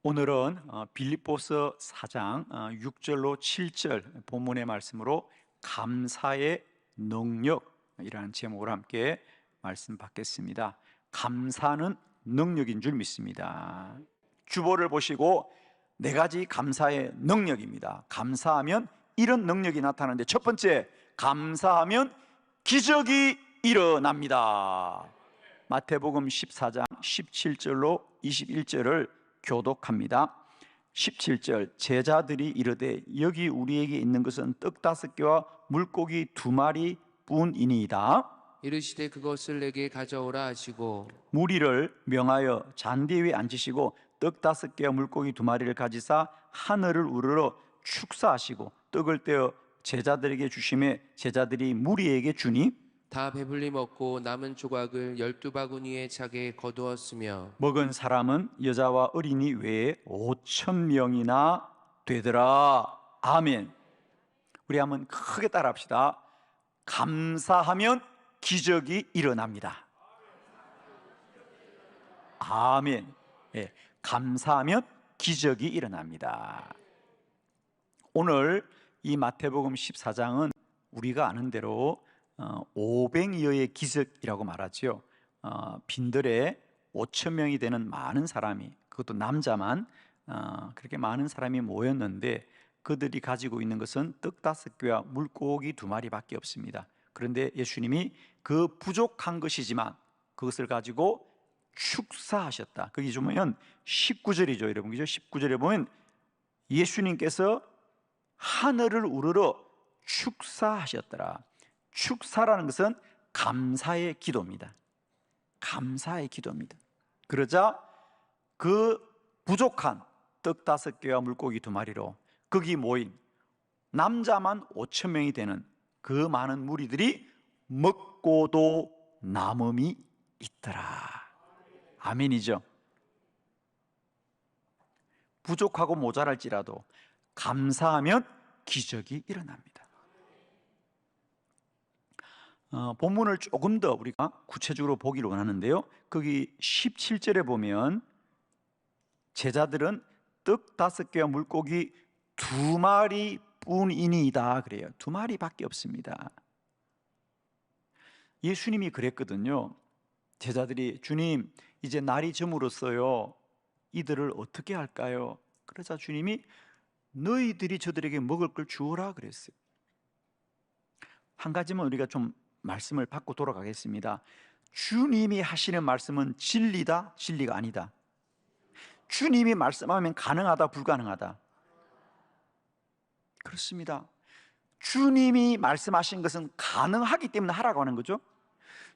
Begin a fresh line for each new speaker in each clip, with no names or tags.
오늘은 빌립보서 4장 6절로 7절 본문의 말씀으로 감사의 능력이라는 제목으로 함께 말씀 받겠습니다. 감사는 능력인 줄 믿습니다. 주보를 보시고 네 가지 감사의 능력입니다. 감사하면 이런 능력이 나타나는데, 첫 번째, 감사하면 기적이 일어납니다. 마태복음 14장 17절로 21절을 교독합니다. 17절, 제자들이 이르되 여기 우리에게 있는 것은 떡 5개와 물고기 2마리 뿐이니이다.
이르시되 그것을 내게 가져오라 하시고
무리를 명하여 잔디 위에 앉으시고 떡 5개와 물고기 2마리를 가지사 하늘을 우러러 축사하시고 떡을 떼어 제자들에게 주시매 제자들이 무리에게 주니
다 배불리 먹고 남은 조각을 12바구니에 차게 거두었으며
먹은 사람은 여자와 어린이 외에 5,000명이나 되더라. 아멘. 우리 한번 크게 따라합시다. 감사하면 기적이 일어납니다. 아멘. 예, 감사하면 기적이 일어납니다. 오늘 이 마태복음 14장은 우리가 아는 대로 500여의 기적이라고 말하죠. 빈들에 5,000명이 되는 많은 사람이, 그것도 남자만 그렇게 많은 사람이 모였는데 그들이 가지고 있는 것은 떡 5개와 물고기 2마리밖에 없습니다. 그런데 예수님이 그 부족한 것이지만 그것을 가지고 축사하셨다. 거기 좀 보면 19절이죠, 여러분. 그죠? 19절에 보면 예수님께서 하늘을 우러러 축사하셨더라. 축사라는 것은 감사의 기도입니다. 감사의 기도입니다. 그러자 그 부족한 떡 5개와 물고기 2마리로 거기 모인 남자만 5,000명이 되는 그 많은 무리들이 먹고도 남음이 있더라. 아멘이죠. 부족하고 모자랄지라도 감사하면 기적이 일어납니다. 본문을 조금 더 우리가 구체적으로 보기를 원하는데요, 거기 17절에 보면 제자들은 떡 5개와 물고기 2마리 뿐이니이다 그래요. 2마리밖에 없습니다. 예수님이 그랬거든요. 제자들이 주님, 이제 날이 저물었어요. 이들을 어떻게 할까요? 그러자 주님이 너희들이 저들에게 먹을 걸 주어라 그랬어요. 한 가지만 우리가 좀 말씀을 받고 돌아가겠습니다. 주님이 하시는 말씀은 진리다, 진리가 아니다. 주님이 말씀하면 가능하다, 불가능하다. 그렇습니다. 주님이 말씀하신 것은 가능하기 때문에 하라고 하는 거죠.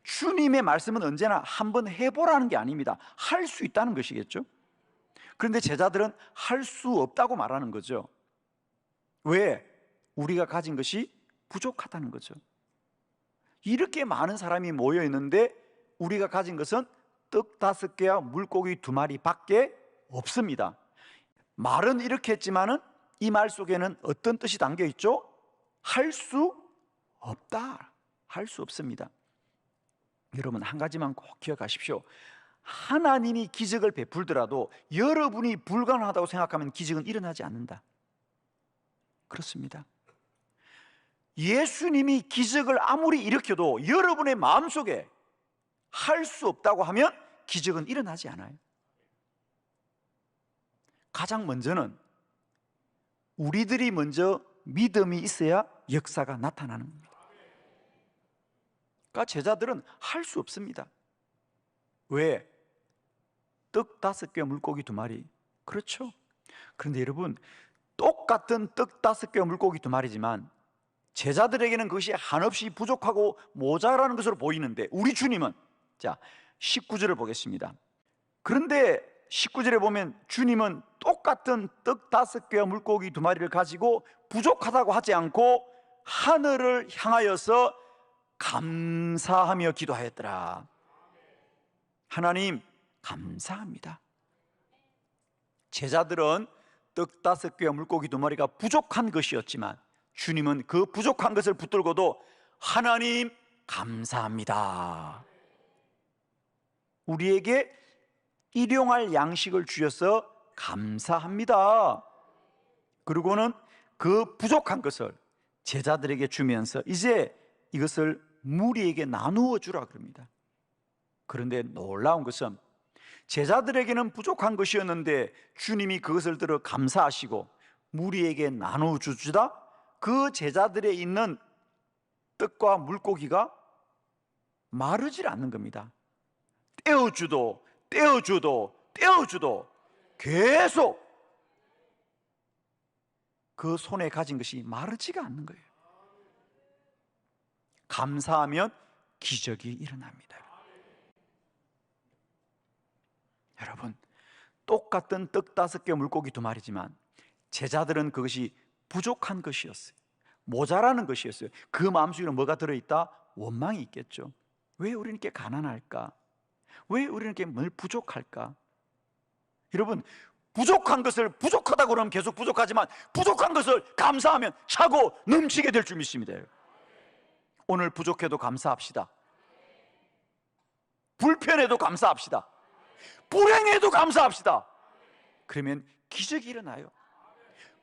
주님의 말씀은 언제나 한번 해보라는 게 아닙니다. 할 수 있다는 것이겠죠. 그런데 제자들은 할 수 없다고 말하는 거죠. 왜? 우리가 가진 것이 부족하다는 거죠. 이렇게 많은 사람이 모여 있는데 우리가 가진 것은 떡 5개와 물고기 2마리밖에 없습니다. 말은 이렇게 했지만은 이 말 속에는 어떤 뜻이 담겨 있죠? 할 수 없다. 할 수 없습니다. 여러분, 한 가지만 꼭 기억하십시오. 하나님이 기적을 베풀더라도 여러분이 불가능하다고 생각하면 기적은 일어나지 않는다. 그렇습니다. 예수님이 기적을 아무리 일으켜도 여러분의 마음속에 할 수 없다고 하면 기적은 일어나지 않아요. 가장 먼저는 우리들이 먼저 믿음이 있어야 역사가 나타나는 겁니다. 그러니까 제자들은 할 수 없습니다. 왜? 떡 5개와 물고기 2마리. 그렇죠. 그런데 여러분, 똑같은 떡 5개와 물고기 2마리지만 제자들에게는 그것이 한없이 부족하고 모자라는 것으로 보이는데 우리 주님은, 자 19절을 보겠습니다. 그런데 19절에 보면 주님은 똑같은 떡 5개와 물고기 2마리를 가지고 부족하다고 하지 않고 하늘을 향하여서 감사하며 기도하였더라. 하나님 감사합니다. 제자들은 떡 5개와 물고기 2마리가 부족한 것이었지만 주님은 그 부족한 것을 붙들고도 하나님 감사합니다. 우리에게 일용할 양식을 주셔서 감사합니다. 그리고는 그 부족한 것을 제자들에게 주면서 이제 이것을 무리에게 나누어 주라 그럽니다. 그런데 놀라운 것은 제자들에게는 부족한 것이었는데 주님이 그것을 들어 감사하시고 무리에게 나누어 주시다 그 제자들에 있는 떡과 물고기가 마르질 않는 겁니다. 떼어주도 계속 그 손에 가진 것이 마르지가 않는 거예요. 감사하면 기적이 일어납니다. 여러분, 똑같은 떡 5개 물고기 2마리지만 제자들은 그것이 부족한 것이었어요. 모자라는 것이었어요. 그 마음속에 뭐가 들어있다? 원망이 있겠죠. 왜 우리는 이렇게 가난할까? 왜 우리는 이렇게 늘 부족할까? 여러분, 부족한 것을 부족하다고 그러면 계속 부족하지만 부족한 것을 감사하면 차고 넘치게 될 줄 믿습니다. 오늘 부족해도 감사합시다. 불편해도 감사합시다. 불행해도 감사합시다. 그러면 기적이 일어나요.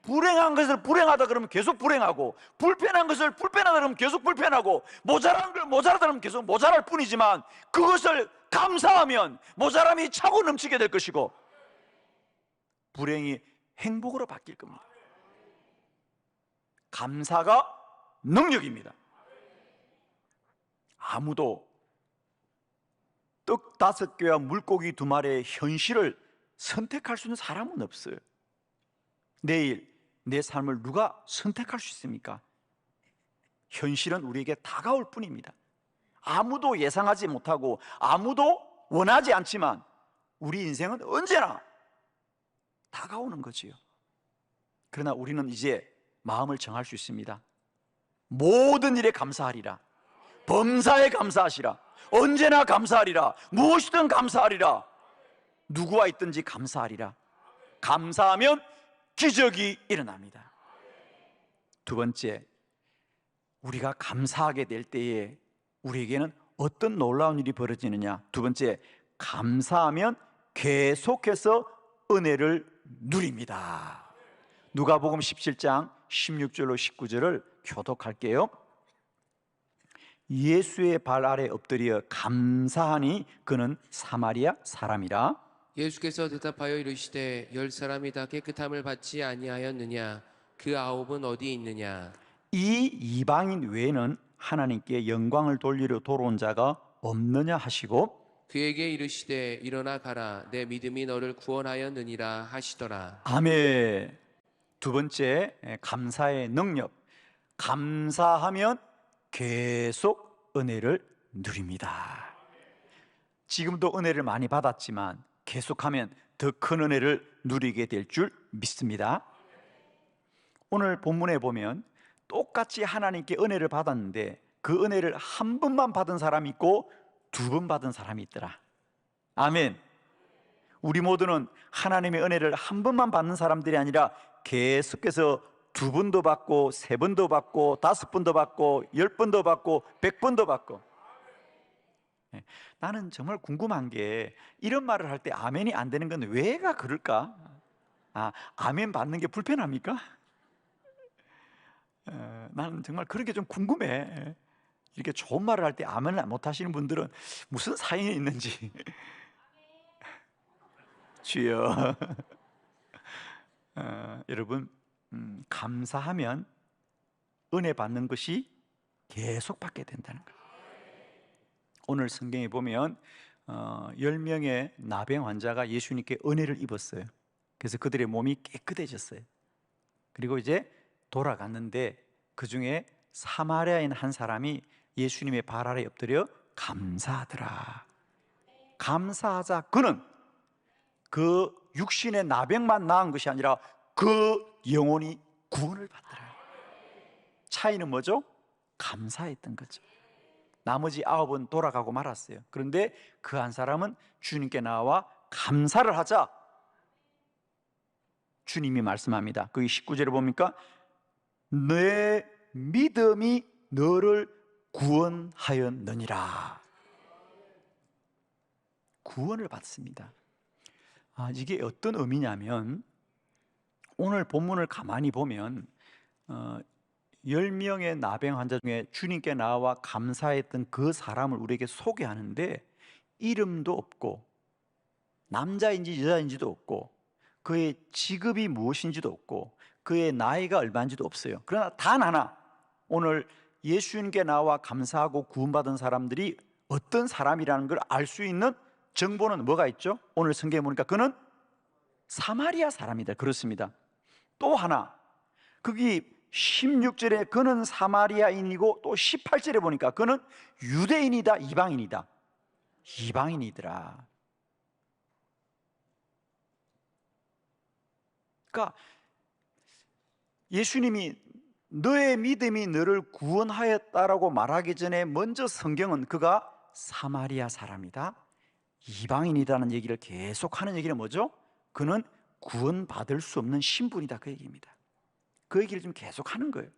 불행한 것을 불행하다 그러면 계속 불행하고, 불편한 것을 불편하다 그러면 계속 불편하고, 모자란 걸 모자라다 그러면 계속 모자랄 뿐이지만 그것을 감사하면 모자람이 차고 넘치게 될 것이고 불행이 행복으로 바뀔 겁니다. 감사가 능력입니다. 아무도 떡 5개와 물고기 2마리의 현실을 선택할 수 있는 사람은 없어요. 내일 내 삶을 누가 선택할 수 있습니까? 현실은 우리에게 다가올 뿐입니다. 아무도 예상하지 못하고 아무도 원하지 않지만 우리 인생은 언제나 다가오는 거지요. 그러나 우리는 이제 마음을 정할 수 있습니다. 모든 일에 감사하리라. 범사에 감사하시라. 언제나 감사하리라. 무엇이든 감사하리라. 누구와 있든지 감사하리라. 감사하면 기적이 일어납니다. 2번째, 우리가 감사하게 될 때에 우리에게는 어떤 놀라운 일이 벌어지느냐? 2번째, 감사하면 계속해서 은혜를 누립니다. 누가복음 17장 16절로 19절을 교독할게요. 예수의 발 아래 엎드려 감사하니 그는 사마리아 사람이라.
예수께서 대답하여 이르시되 10사람이 다 깨끗함을 받지 아니하였느냐? 그 9은 어디 있느냐?
이 이방인 외에는 하나님께 영광을 돌리려 돌아온 자가 없느냐 하시고
그에게 이르시되 일어나 가라. 내 믿음이 너를 구원하였느니라 하시더라.
아멘. 2번째, 감사의 능력. 감사하면 계속 은혜를 누립니다. 지금도 은혜를 많이 받았지만 계속하면 더 큰 은혜를 누리게 될 줄 믿습니다. 오늘 본문에 보면 똑같이 하나님께 은혜를 받았는데 그 은혜를 한 번만 받은 사람이 있고 2번 받은 사람이 있더라. 아멘. 우리 모두는 하나님의 은혜를 한 번만 받는 사람들이 아니라 계속해서 2번도 받고 3번도 받고 5번도 받고 10번도 받고 100번도 받고. 나는 정말 궁금한 게 이런 말을 할 때 아멘이 안 되는 건 왜가 그럴까? 아멘 받는 게 불편합니까? 나는 정말 그런 게 좀 궁금해. 이렇게 좋은 말을 할 때 아멘을 못 하시는 분들은 무슨 사연이 있는지. 주여. 여러분, 감사하면 은혜 받는 것이 계속 받게 된다는 거예요. 오늘 성경에 보면 10명의 나병 환자가 예수님께 은혜를 입었어요. 그래서 그들의 몸이 깨끗해졌어요. 그리고 이제 돌아갔는데 그 중에 사마리아인 한 사람이 예수님의 발 아래 엎드려 감사하더라. 감사하자. 그는 그 육신의 나병만 나은 것이 아니라 그 영혼이 구원을 받더라. 차이는 뭐죠? 감사했던 거죠. 나머지 9은 돌아가고 말았어요. 그런데 그 한 사람은 주님께 나와 감사를 하자. 주님이 말씀합니다. 거기 19절에 보니까 내 믿음이 너를 구원하였느니라. 구원을 받습니다. 이게 어떤 의미냐면 오늘 본문을 가만히 보면 10명의 나병 환자 중에 주님께 나와 감사했던 그 사람을 우리에게 소개하는데 이름도 없고 남자인지 여자인지도 없고 그의 직업이 무엇인지도 없고 그의 나이가 얼마인지도 없어요. 그러나 단 하나, 오늘 예수님께 나와 감사하고 구원받은 사람들이 어떤 사람이라는 걸 알 수 있는 정보는 뭐가 있죠? 오늘 성경에 보니까 그는 사마리아 사람이다. 그렇습니다. 또 하나, 거기 16절에 그는 사마리아인이고 또 18절에 보니까 그는 유대인이다, 이방인이다. 이방인이더라. 그러니까 예수님이 너의 믿음이 너를 구원하였다라고 말하기 전에 먼저 성경은 그가 사마리아 사람이다, 이방인이라는 얘기를 계속하는 얘기는 뭐죠? 그는 구원받을 수 없는 신분이다, 그 얘기입니다. 그 얘기를 좀 계속하는 거예요.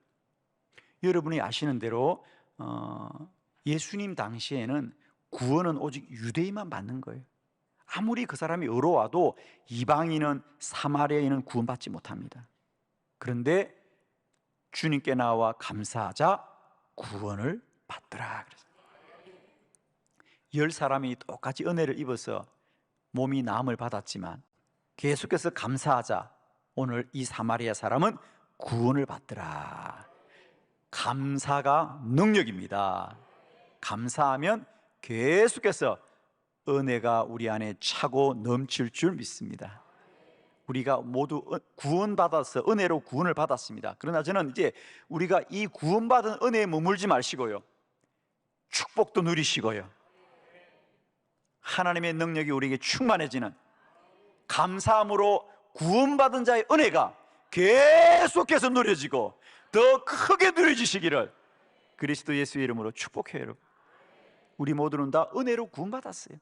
여러분이 아시는 대로 예수님 당시에는 구원은 오직 유대인만 받는 거예요. 아무리 그 사람이 어려워도 이방인은, 사마리아인은 구원받지 못합니다. 그런데 주님께 나와 감사하자 구원을 받더라. 그래서 10사람이 똑같이 은혜를 입어서 몸이 나음을 받았지만 계속해서 감사하자 오늘 이 사마리아 사람은 구원을 받더라. 감사가 능력입니다. 감사하면 계속해서 은혜가 우리 안에 차고 넘칠 줄 믿습니다. 우리가 모두 구원받아서 은혜로 구원을 받았습니다. 그러나 저는 이제 우리가 이 구원받은 은혜에 머물지 마시고요, 축복도 누리시고요, 하나님의 능력이 우리에게 충만해지는 감사함으로 구원받은 자의 은혜가 계속해서 누려지고 더 크게 누려지시기를 그리스도 예수의 이름으로 축복해요. 여러분, 우리 모두는 다 은혜로 구원받았어요.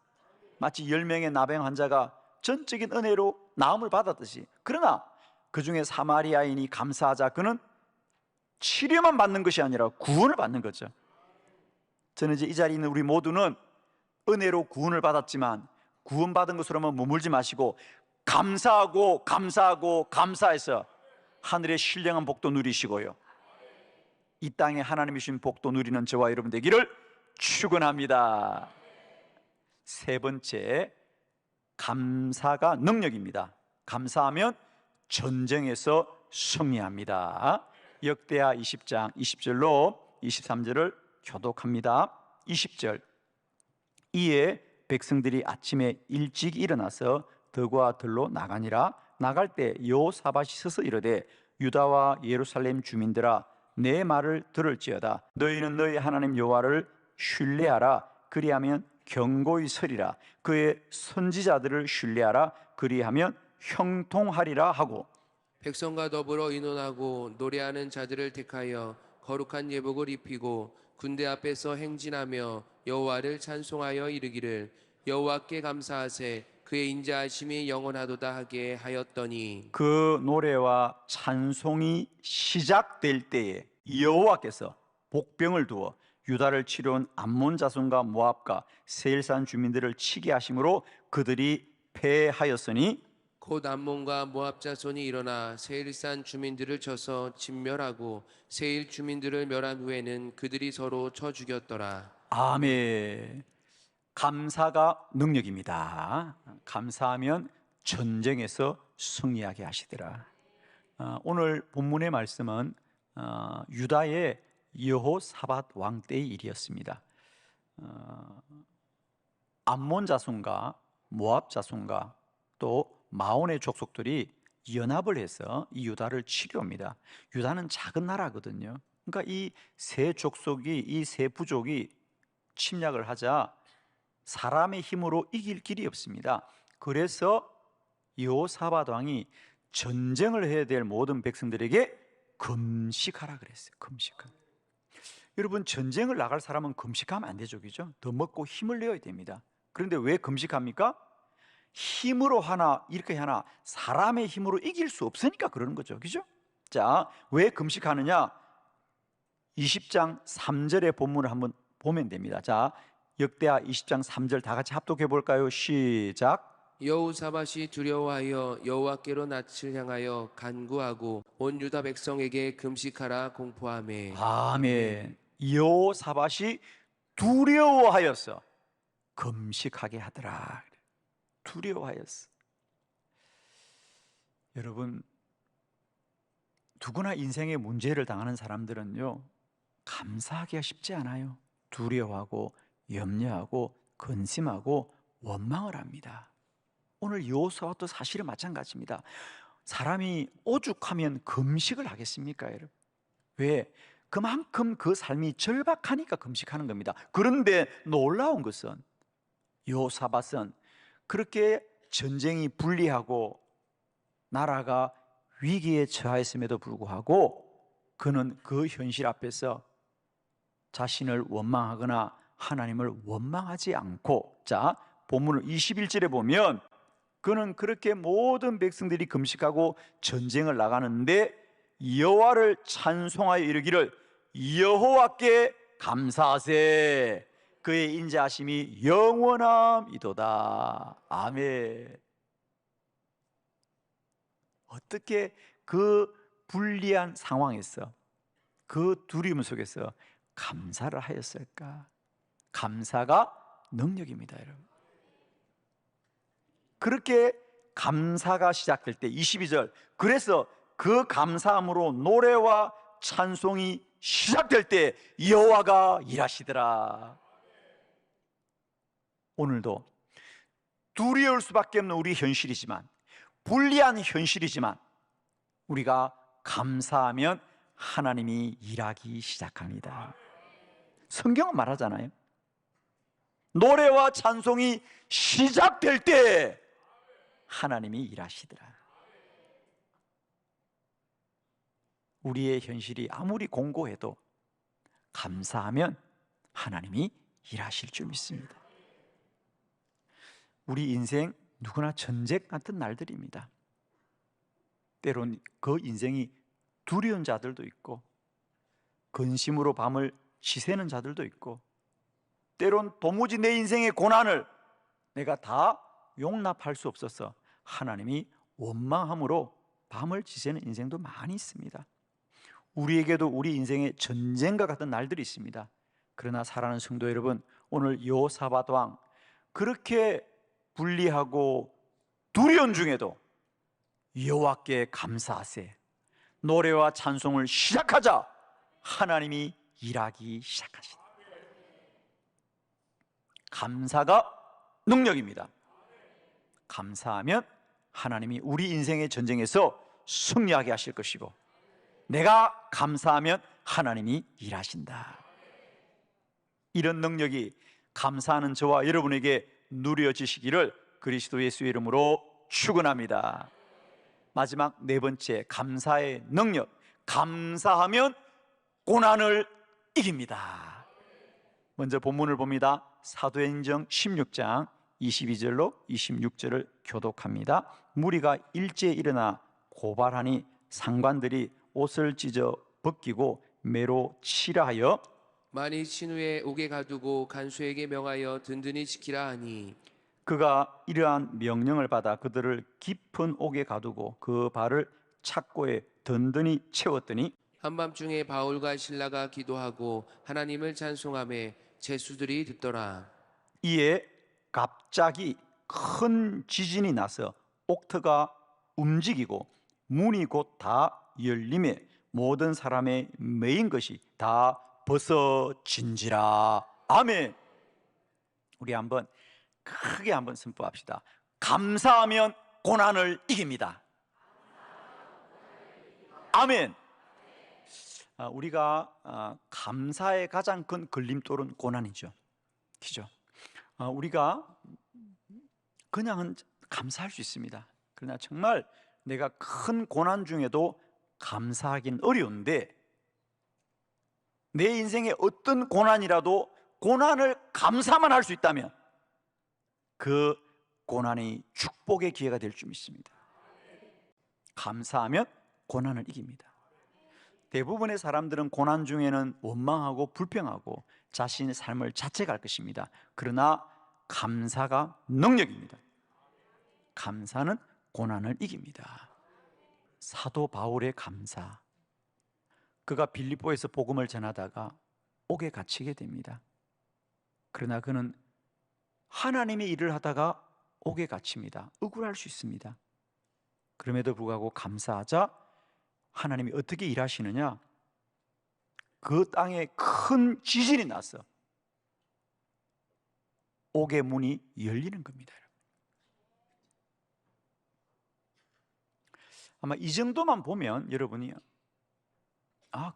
마치 10명의 나병 환자가 전적인 은혜로 나음을 받았듯이. 그러나 그 중에 사마리아인이 감사하자 그는 치료만 받는 것이 아니라 구원을 받는 거죠. 저는 이제 이 자리에 있는 우리 모두는 은혜로 구원을 받았지만 구원받은 것으로만 머물지 마시고 감사하고 감사하고 감사해서 하늘의 신령한 복도 누리시고요, 이 땅에 하나님이 주신 복도 누리는 저와 여러분 되기를 축원합니다. 세 번째, 감사가 능력입니다. 감사하면 전쟁에서 승리합니다. 역대하 20장 20절로 23절을 교독합니다. 20절, 이에 백성들이 아침에 일찍 일어나서 덕과 들로 나가니라. 나갈 때 여호사밧이 서서 이르되 유다와 예루살렘 주민들아, 내 말을 들을지어다. 너희는 너희 하나님 여호와를 신뢰하라. 그리하면 견고히 서리라. 그의 선지자들을 신뢰하라. 그리하면 형통하리라 하고,
백성과 더불어 의논하고 노래하는 자들을 택하여 거룩한 예복을 입히고 군대 앞에서 행진하며 여호와를 찬송하여 이르기를 여호와께 감사하세 그의 인자하심이 영원하도다 하게 하였더니,
그 노래와 찬송이 시작될 때에 여호와께서 복병을 두어 유다를 치러온 암몬 자손과 모압과 세일산 주민들을 치게 하심으로 그들이 패하였으니,
곧 암몬과 모압 자손이 일어나 세일산 주민들을 쳐서 진멸하고 세일 주민들을 멸한 후에는 그들이 서로 쳐 죽였더라.
아멘. 감사가 능력입니다. 감사하면 전쟁에서 승리하게 하시더라. 오늘 본문의 말씀은 유다의 여호사밧 왕 때의 일이었습니다. 암몬 자손과 모압 자손과 또 마온의 족속들이 연합을 해서 이 유다를 치료합니다. 유다는 작은 나라거든요. 그러니까 이 세 족속이, 이 세 부족이 침략을 하자 사람의 힘으로 이길 길이 없습니다. 그래서 여호사밧 왕이 전쟁을 해야 될 모든 백성들에게 금식하라 그랬어요. 금식하라. 여러분, 전쟁을 나갈 사람은 금식하면 안 되죠, 그죠? 더 먹고 힘을 내야 됩니다. 그런데 왜 금식합니까? 힘으로 하나 이렇게 하나 사람의 힘으로 이길 수 없으니까 그러는 거죠, 그죠? 자, 왜 금식하느냐? 20장 3절의 본문을 한번 보면 됩니다. 자, 역대하 20장 3절 다 같이 합독해 볼까요? 시작.
여호사밧이 두려워하여 여호와께로 낯을 향하여 간구하고 온 유다 백성에게 금식하라 공포하매.
아멘. 여호사밧이 두려워하였어. 금식하게 하더라. 두려워하였어. 여러분, 누구나 인생의 문제를 당하는 사람들은요, 감사하기가 쉽지 않아요. 두려워하고 염려하고 근심하고 원망을 합니다. 오늘 여호사밧도 사실은 마찬가지입니다. 사람이 오죽하면 금식을 하겠습니까, 여러분? 왜? 그만큼 그 삶이 절박하니까 금식하는 겁니다. 그런데 놀라운 것은 여호사밧은 그렇게 전쟁이 불리하고 나라가 위기에 처하였음에도 불구하고 그는 그 현실 앞에서 자신을 원망하거나 하나님을 원망하지 않고, 자, 본문을 21절에 보면 그는 그렇게 모든 백성들이 금식하고 전쟁을 나가는데 여호와를 찬송하여 이르기를 여호와께 감사하세, 그의 인자하심이 영원함이도다. 아멘. 어떻게 그 불리한 상황에서, 그 두려움 속에서 감사를 하였을까? 감사가 능력입니다, 여러분. 그렇게 감사가 시작될 때 22절, 그래서 그 감사함으로 노래와 찬송이 시작될 때 여호와가 일하시더라. 오늘도 두려울 수밖에 없는 우리 현실이지만, 불리한 현실이지만 우리가 감사하면 하나님이 일하기 시작합니다. 성경은 말하잖아요. 노래와 찬송이 시작될 때 하나님이 일하시더라. 우리의 현실이 아무리 공고해도 감사하면 하나님이 일하실 줄 믿습니다. 우리 인생 누구나 전쟁 같은 날들입니다. 때론 그 인생이 두려운 자들도 있고, 근심으로 밤을 지새는 자들도 있고, 때론 도무지 내 인생의 고난을 내가 다 용납할 수 없어서 하나님이 원망함으로 밤을 지새는 인생도 많이 있습니다. 우리에게도 우리 인생의 전쟁과 같은 날들이 있습니다. 그러나 사랑하는 성도 여러분, 오늘 여호사밧 왕, 그렇게 불리하고 두려운 중에도 여호와께 감사하세, 노래와 찬송을 시작하자 하나님이 일하기 시작하시다. 감사가 능력입니다. 감사하면 하나님이 우리 인생의 전쟁에서 승리하게 하실 것이고, 내가 감사하면 하나님이 일하신다. 이런 능력이 감사하는 저와 여러분에게 누려지시기를 그리스도 예수의 이름으로 축원합니다. 마지막 네 번째, 감사의 능력. 감사하면 고난을 이깁니다. 먼저 본문을 봅니다. 사도행전 16장 22절로 26절을 교독합니다. 무리가 일제에 일어나 고발하니 상관들이 옷을 찢어 벗기고 매로 치라 하여
많이 친 후에 옥에 가두고 간수에게 명하여 든든히 지키라 하니,
그가 이러한 명령을 받아 그들을 깊은 옥에 가두고 그 발을 착고에 든든히 채웠더니
한밤중에 바울과 실라가 기도하고 하나님을 찬송하며 제수들이 듣더라.
이에 갑자기 큰 지진이 나서 옥터가 움직이고 문이 곧 다 열림에 모든 사람의 매인 것이 다 벗어진지라. 아멘. 우리 한번 크게 한번 선포합시다. 감사하면 고난을 이깁니다. 아멘. 우리가 감사의 가장 큰 걸림돌은 고난이죠. 그죠? 우리가 그냥은 감사할 수 있습니다. 그러나 정말 내가 큰 고난 중에도 감사하긴 어려운데, 내 인생의 어떤 고난이라도 고난을 감사만 할 수 있다면 그 고난이 축복의 기회가 될 줄 믿습니다. 감사하면 고난을 이깁니다. 대부분의 사람들은 고난 중에는 원망하고 불평하고 자신의 삶을 자책할 것입니다. 그러나 감사가 능력입니다. 감사는 고난을 이깁니다. 사도 바울의 감사, 그가 빌립보에서 복음을 전하다가 옥에 갇히게 됩니다. 그러나 그는 하나님의 일을 하다가 옥에 갇힙니다. 억울할 수 있습니다. 그럼에도 불구하고 감사하자 하나님이 어떻게 일하시느냐, 그 땅에 큰 지진이 나서 옥의 문이 열리는 겁니다. 아마 이 정도만 보면 여러분이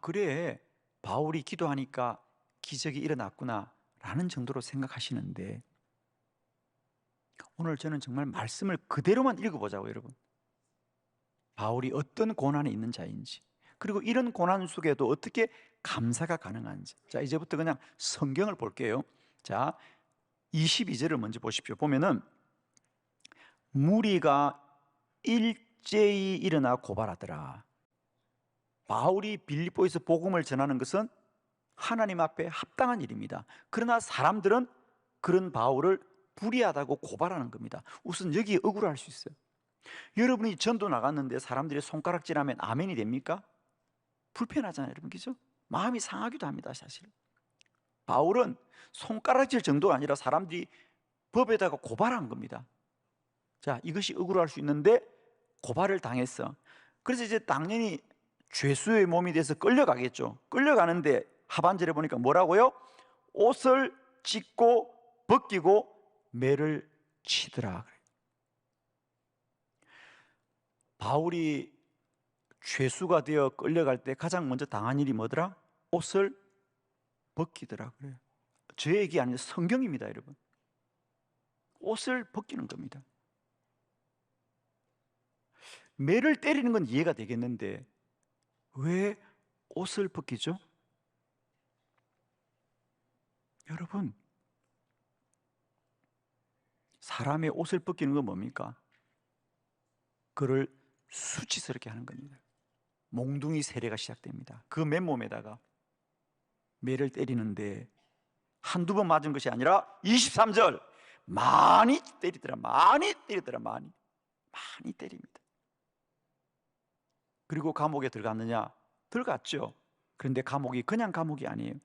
그래, 바울이 기도하니까 기적이 일어났구나 라는 정도로 생각하시는데, 오늘 저는 정말 말씀을 그대로만 읽어보자고. 여러분, 바울이 어떤 고난이 있는 자인지, 그리고 이런 고난 속에도 어떻게 감사가 가능한지. 자, 이제부터 그냥 성경을 볼게요. 자, 22절을 먼저 보십시오. 보면은 무리가 일제히 일어나 고발하더라. 바울이 빌립보에서 복음을 전하는 것은 하나님 앞에 합당한 일입니다. 그러나 사람들은 그런 바울을 불의하다고 고발하는 겁니다. 우선 여기에 억울할 수 있어요. 여러분이 전도 나갔는데 사람들이 손가락질하면 아멘이 됩니까? 불편하잖아요, 여러분, 그죠? 마음이 상하기도 합니다, 사실. 바울은 손가락질 정도가 아니라 사람들이 법에다가 고발한 겁니다. 자, 이것이 억울할 수 있는데 고발을 당했어. 그래서 이제 당연히 죄수의 몸이 돼서 끌려가겠죠. 끌려가는데 하반절에 보니까 뭐라고요? 옷을 찢고 벗기고 매를 치더라. 바울이 죄수가 되어 끌려갈 때 가장 먼저 당한 일이 뭐더라? 옷을 벗기더라 그래요. 제 얘기 아니라 성경입니다, 여러분. 옷을 벗기는 겁니다. 매를 때리는 건 이해가 되겠는데 왜 옷을 벗기죠? 여러분, 사람의 옷을 벗기는 건 뭡니까? 그를 수치스럽게 하는 겁니다. 몽둥이 세례가 시작됩니다. 그 맨몸에다가 매를 때리는데 한두 번 맞은 것이 아니라 23절 많이 때리더라. 많이 때립니다. 그리고 감옥에 들어갔느냐? 들어갔죠. 그런데 감옥이 그냥 감옥이 아니에요.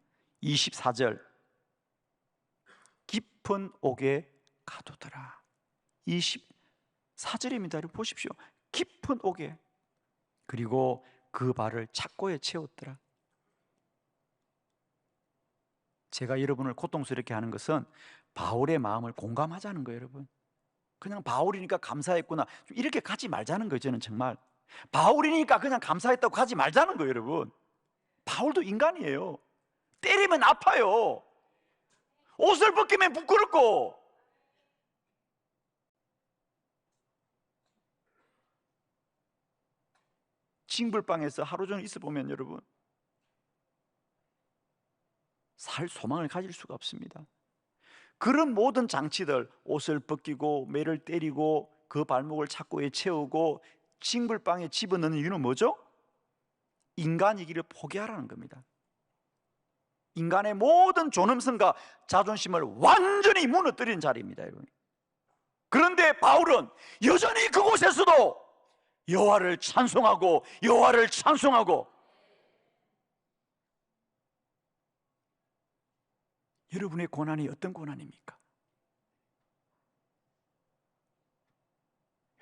24절 깊은 옥에 가두더라. 24절입니다. 보십시오. 깊은 옥에. 그리고 그 발을 착고에 채웠더라. 제가 여러분을 고통스럽게 하는 것은 바울의 마음을 공감하자는 거예요, 여러분. 그냥 바울이니까 감사했구나, 이렇게 가지 말자는 거예요. 저는 정말 바울이니까 그냥 감사했다고 가지 말자는 거예요, 여러분. 바울도 인간이에요. 때리면 아파요. 옷을 벗기면 부끄럽고. 징불방에서 하루 종일 있어 보면 여러분 살 소망을 가질 수가 없습니다. 그런 모든 장치들, 옷을 벗기고 매를 때리고 그 발목을 착고에 채우고 징불방에 집어넣는 이유는 뭐죠? 인간이기를 포기하라는 겁니다. 인간의 모든 존엄성과 자존심을 완전히 무너뜨리는 자리입니다, 여러분. 그런데 바울은 여전히 그곳에서도 여호와를 찬송하고 여호와를 찬송하고. 여러분의 고난이 어떤 고난입니까?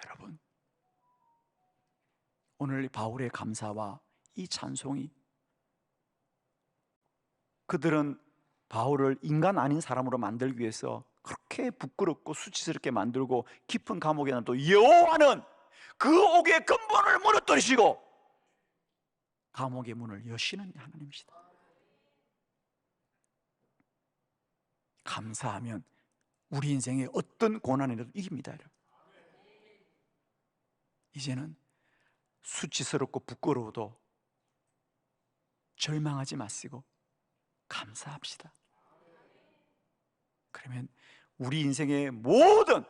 여러분, 오늘 바울의 감사와 이 찬송이, 그들은 바울을 인간 아닌 사람으로 만들기 위해서 그렇게 부끄럽고 수치스럽게 만들고 깊은 감옥에 놔도 여호와는 그 옥의 근본을 무너뜨리시고 감옥의 문을 여시는 하나님이시다. 감사하면 우리 인생에 어떤 고난이라도 이깁니다, 여러분. 이제는 수치스럽고 부끄러워도 절망하지 마시고 감사합시다. 그러면 우리 인생의 모든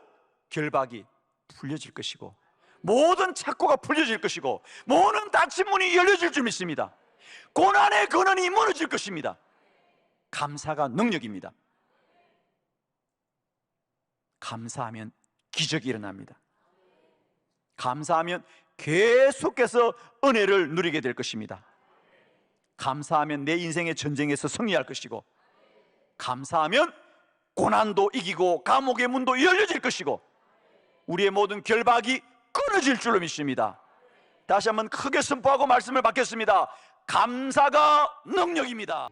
결박이 풀려질 것이고 모든 착고가 풀려질 것이고 모든 닫힌 문이 열려질 줄 믿습니다. 고난의 근원이 무너질 것입니다. 감사가 능력입니다. 감사하면 기적이 일어납니다. 감사하면 계속해서 은혜를 누리게 될 것입니다. 감사하면 내 인생의 전쟁에서 승리할 것이고, 감사하면 고난도 이기고 감옥의 문도 열려질 것이고, 우리의 모든 결박이 끊어질 줄로 믿습니다. 다시 한번 크게 선포하고 말씀을 받겠습니다. 감사가 능력입니다.